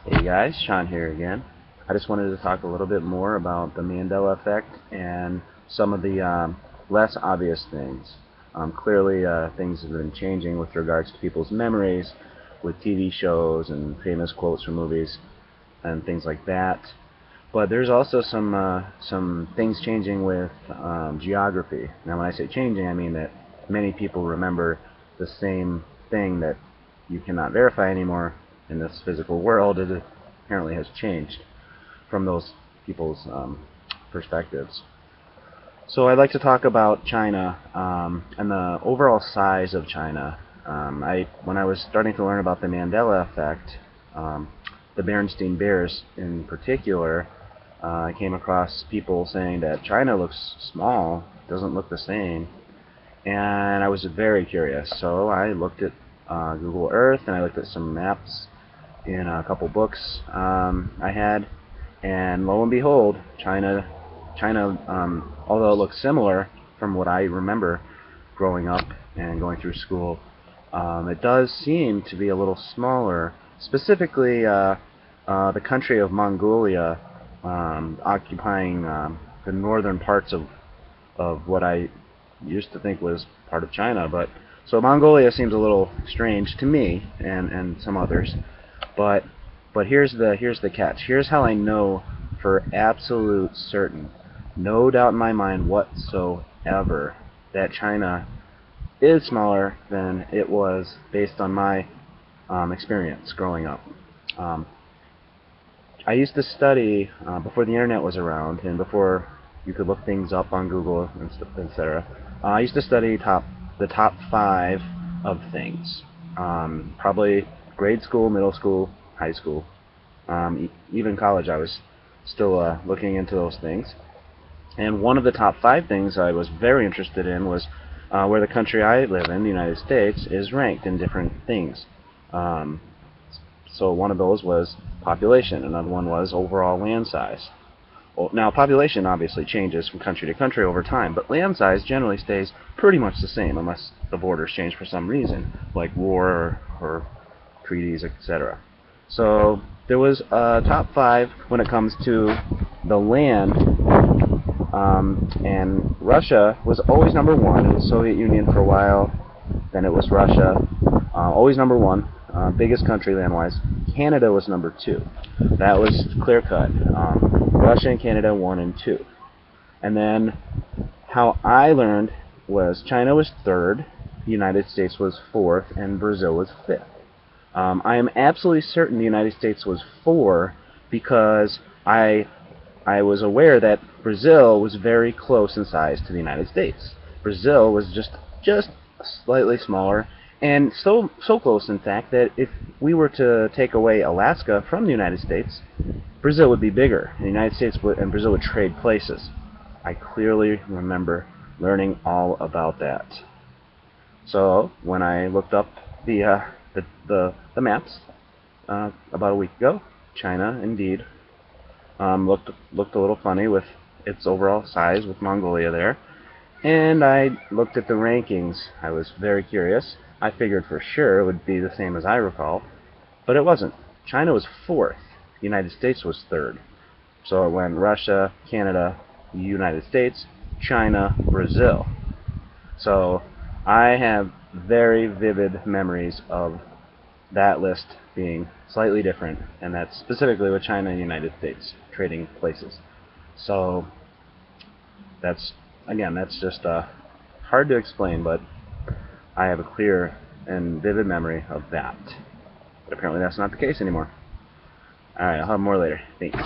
Hey guys, Sean here again. I just wanted to talk a little bit more about the Mandela Effect and some of the less obvious things. Clearly, things have been changing with regards to people's memories with TV shows and famous quotes from movies and things like that. But there's also some things changing with geography. Now, when I say changing, I mean that many people remember the same thing that you cannot verify anymore in this physical world. It apparently has changed from those people's perspectives. So I'd like to talk about China and the overall size of China. When I was starting to learn about the Mandela Effect, the Berenstain Bears in particular, I came across people saying that China looks small, doesn't look the same, and I was very curious. So I looked at Google Earth and I looked at some maps in a couple books I had, and lo and behold, China, although it looks similar from what I remember growing up and going through school, it does seem to be a little smaller. Specifically, the country of Mongolia, occupying the northern parts of what I used to think was part of China. But so Mongolia seems a little strange to me and some others. But here's the catch. Here's how I know for absolute certain, no doubt in my mind whatsoever, that China is smaller than it was based on my experience growing up. Um, I used to study before the internet was around and before you could look things up on Google and etc. I used to study the top 5 of things. Probably grade school, middle school, high school, even college. I was still looking into those things. And one of the top 5 things I was very interested in was where the country I live in, the United States, is ranked in different things. Um, so one of those was population. Another one was overall land size. Well, now, population obviously changes from country to country over time, but land size generally stays pretty much the same unless the borders change for some reason, like war or treaties, etc. So there was a top 5 when it comes to the land, and Russia was always number 1. It was Soviet Union for a while, then it was Russia, always number 1, biggest country land-wise. Canada was number 2. That was clear-cut. Russia and Canada 1 and 2. And then how I learned was China was 3rd, the United States was 4th, and Brazil was 5th. I am absolutely certain the United States was 4 because I was aware that Brazil was very close in size to the United States. Brazil was just slightly smaller, and so close, in fact, that if we were to take away Alaska from the United States, Brazil would be bigger. The United States and Brazil would trade places. I clearly remember learning all about that. So when I looked up the maps about a week ago, China indeed looked a little funny with its overall size with Mongolia there. And I looked at the rankings. I was very curious. I figured for sure it would be the same as I recall, but it wasn't. China was 4th. The United States was 3rd. So it went Russia, Canada, United States, China, Brazil. So I have very vivid memories of that list being slightly different, and that's specifically with China and the United States trading places. So that's just hard to explain, but I have a clear and vivid memory of that. But apparently that's not the case anymore. Alright, I'll have more later. Thanks.